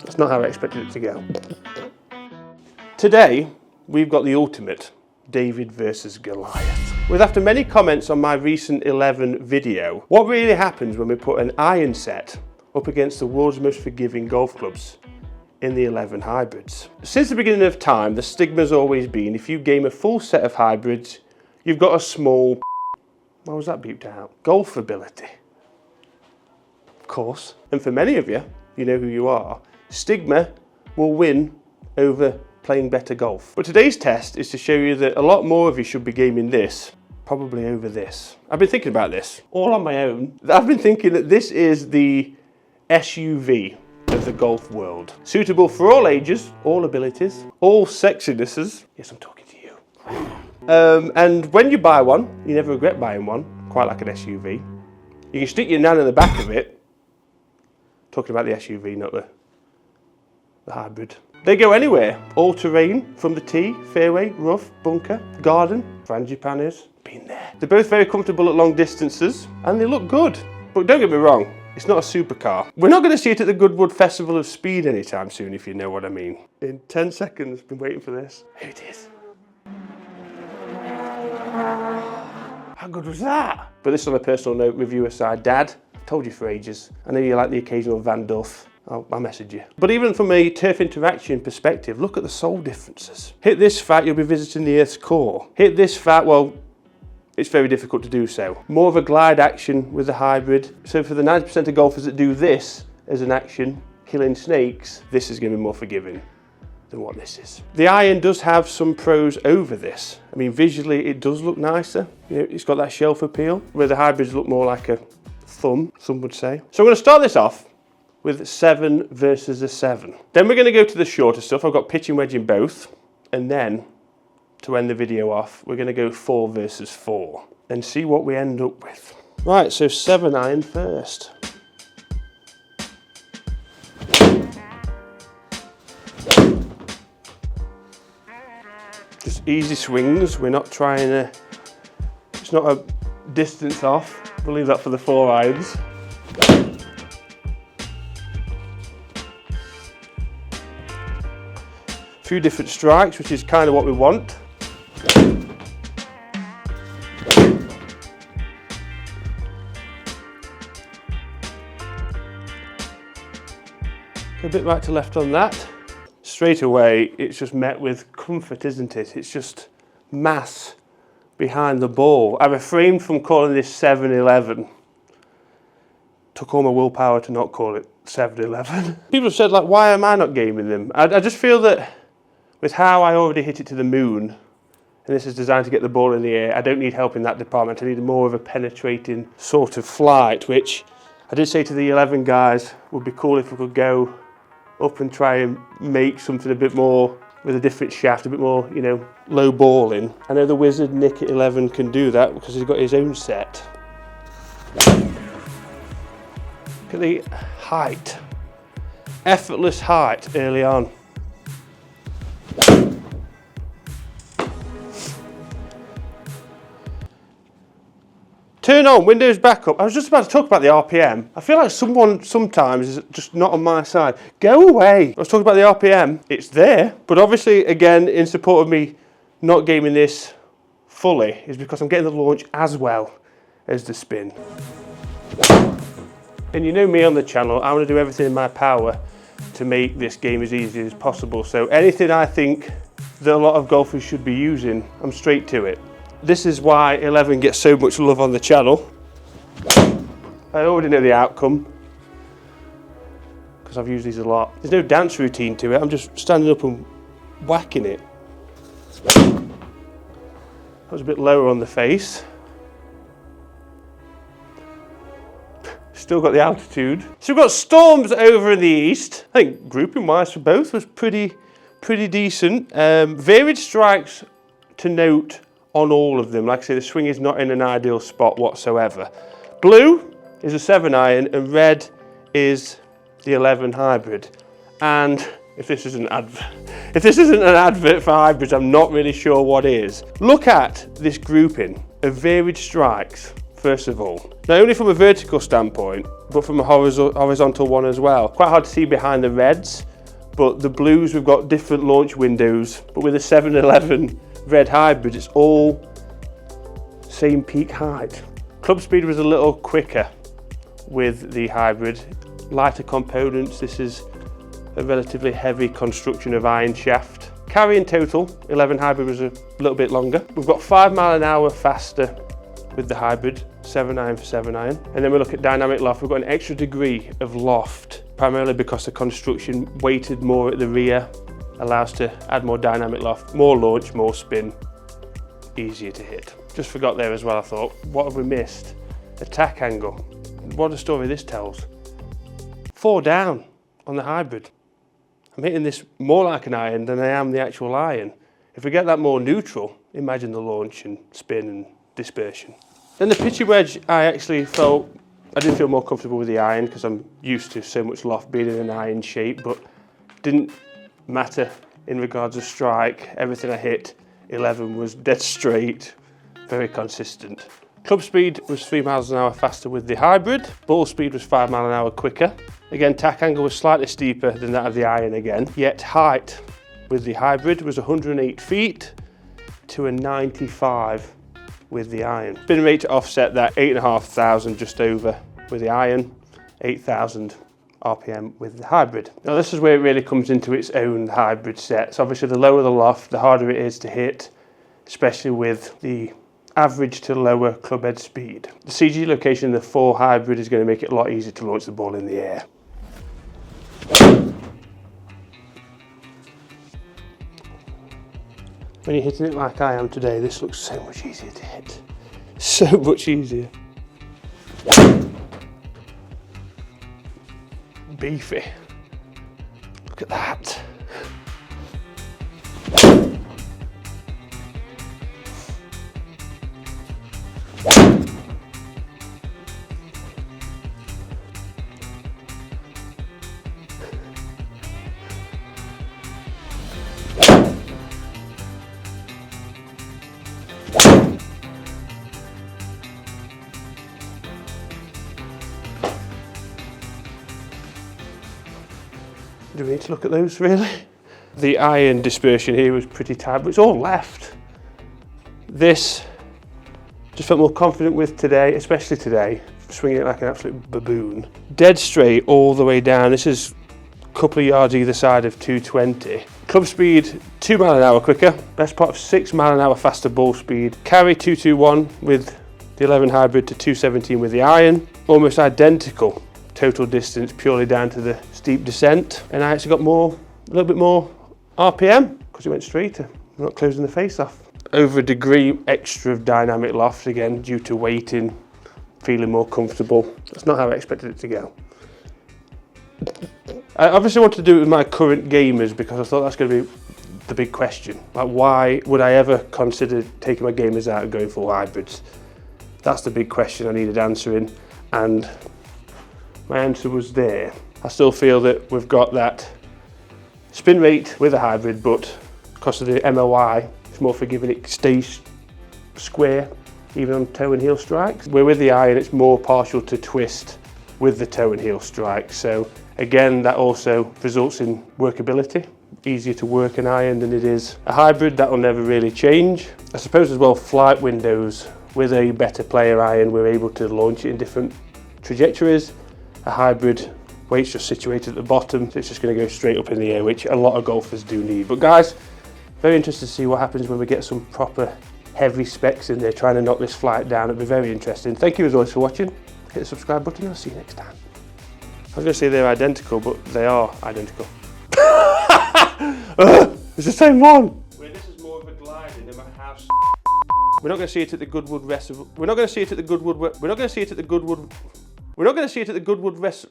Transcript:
That's not how I expected it to go. Today, we've got the ultimate David versus Goliath. With after many comments on my recent 11 video, what really happens when we put an iron set up against the world's most forgiving golf clubs in the 11 hybrids? Since the beginning of time, the stigma's always been if you game a full set of hybrids, you've got a small, why was that beeped out? Golf ability. Of course. And for many of you, you know who you are, stigma will win over playing better golf. But today's test is to show you that a lot more of you should be gaming this, probably over this. I've been thinking about this all on my own. I've been thinking that this is the SUV of the golf world. Suitable for all ages, all abilities, all sexinesses. Yes, I'm talking to you. And when you buy one, you never regret buying one, quite like an SUV. You can stick your nan in the back of it. Talking about the SUV, not the hybrid. They go anywhere, all terrain, from the tee, fairway, rough, bunker, garden, frangipani's, been there. They're both very comfortable at long distances and they look good. But don't get me wrong, it's not a supercar. We're not going to see it at the Goodwood Festival of Speed anytime soon, if you know what I mean. In 10 seconds, been waiting for this. Here it is. How good was that? But this on a personal note, review aside, Dad, I told you for ages. I know you like the occasional Van Duff. I'll message you. But even from a turf interaction perspective, look at the sole differences. Hit this fat, you'll be visiting the Earth's core. Hit this fat, well, it's very difficult to do so. More of a glide action with the hybrid. So for the 90% of golfers that do this as an action, killing snakes, this is going to be more forgiving than what this is. The iron does have some pros over this. I mean, visually it does look nicer. You know, it's got that shelf appeal, where the hybrids look more like a thumb, some would say. So I'm going to start this off with 7 versus a 7. Then we're going to go to the shorter stuff. I've got pitch and wedge in both. And then, to end the video off, we're going to go 4 versus 4 and see what we end up with. Right, so 7 iron first. Just easy swings. We're not trying to, it's not a distance off. We'll leave that for the 4 irons. Few different strikes, which is kind of what we want. A bit right to left on that. Straight away, it's just met with comfort, isn't it? It's just mass behind the ball. I refrained from calling this 7-11. Took all my willpower to not call it 7-11. People have said, like, why am I not gaming them? I just feel that with how I already hit it to the moon, and this is designed to get the ball in the air, I don't need help in that department. I need more of a penetrating sort of flight, which I did say to the 11 guys, would be cool if we could go up and try and make something a bit more with a different shaft, a bit more, you know, low balling. I know the wizard Nick at 11 can do that because he's got his own set. Look at the height. Effortless height early on. Turn on, windows back up. I was just about to talk about the RPM. I feel like someone sometimes is just not on my side. Go away. I was talking about the RPM. It's there. But obviously, again, in support of me not gaming this fully, is because I'm getting the launch as well as the spin. And you know me on the channel, I want to do everything in my power to make this game as easy as possible. So anything I think that a lot of golfers should be using, I'm straight to it. This is why 11 gets so much love on the channel. I already know the outcome because I've used these a lot. There's no dance routine to it. I'm just standing up and whacking it. That was a bit lower on the face. Still got the altitude. So we've got storms over in the east. I think grouping wise for both was pretty decent. Varied strikes to note on all of them. Like I say, the swing is not in an ideal spot whatsoever. Blue is a 7 iron and red is the 11 hybrid. And if this isn't an advert for hybrids, I'm not really sure what is. Look at this grouping of varied strikes, first of all. Not only from a vertical standpoint, but from a horizontal one as well. Quite hard to see behind the reds. but the blues, we've got different launch windows, but with the 711 red hybrid, it's all same peak height. Club speed was a little quicker with the hybrid, lighter components. This is a relatively heavy construction of iron shaft. Carry in total, 11 hybrid was a little bit longer. We've got 5 mile an hour faster with the hybrid, 7 iron for 7 iron. And then we look at dynamic loft, we've got an extra degree of loft, primarily because the construction weighted more at the rear, allows to add more dynamic loft, more launch, more spin, easier to hit. Just forgot there as well, I thought, what have we missed? Attack angle. What a story this tells. 4 down on the hybrid. I'm hitting this more like an iron than I am the actual iron. If we get that more neutral, imagine the launch and spin and dispersion. Then the pitching wedge, I didn't feel more comfortable with the iron because I'm used to so much loft being in an iron shape, but didn't matter in regards of strike. Everything I hit, 11 was dead straight, very consistent. Club speed was 3 miles an hour faster with the hybrid. Ball speed was 5 mile an hour quicker. Again, tack angle was slightly steeper than that of the iron again, yet height with the hybrid was 108 feet to a 95 with the iron. Spin rate to offset that, 8,500 just over with the iron, 8,000 RPM with the hybrid. Now this is where it really comes into its own hybrid sets. Obviously the lower the loft, the harder it is to hit, especially with the average to lower club head speed. The CG location in the 4 hybrid is going to make it a lot easier to launch the ball in the air. When you're hitting it like I am today, this looks so much easier to hit. So much easier. Beefy. Look at that. Do we need to look at those really? The iron dispersion here was pretty tight, but it's all left. This just felt more confident with today, especially today, swinging it like an absolute baboon. Dead straight all the way down. This is a couple of yards either side of 220. Club speed 2 mile an hour quicker, best part of 6 mile an hour faster ball speed. Carry 221 with the 11 hybrid to 217 with the iron. Almost identical total distance purely down to the steep descent, and I actually got a little bit more RPM because it went straighter. I'm not closing the face off. Over a degree extra of dynamic loft again due to weighting, feeling more comfortable. That's not how I expected it to go. I obviously wanted to do it with my current gamers because I thought that's going to be the big question. Like, why would I ever consider taking my gamers out and going for hybrids? That's the big question I needed answering, and my answer was there. I still feel that we've got that spin rate with a hybrid, but because of the MOI, it's more forgiving. It stays square, even on toe and heel strikes. Where with the iron, it's more partial to twist with the toe and heel strike. So again, that also results in workability. Easier to work an iron than it is a hybrid. That will never really change. I suppose as well, flight windows. With a better player iron, we're able to launch it in different trajectories. A hybrid, weight's just situated at the bottom, so it's just going to go straight up in the air, which a lot of golfers do need. But guys, very interested to see what happens when we get some proper heavy specs in there trying to knock this flight down. It'll be very interesting. Thank you as always for watching. Hit the subscribe button and I'll see you next time. I was going to say they're identical, but they are identical. It's the same one. Wait, this is more of a gliding in my house. We're not going to see it at the Goodwood Reservoir. We're not going to see it at the Goodwood. We're not going to see it at the Goodwood. We're not going to see it at the Goodwood Rest.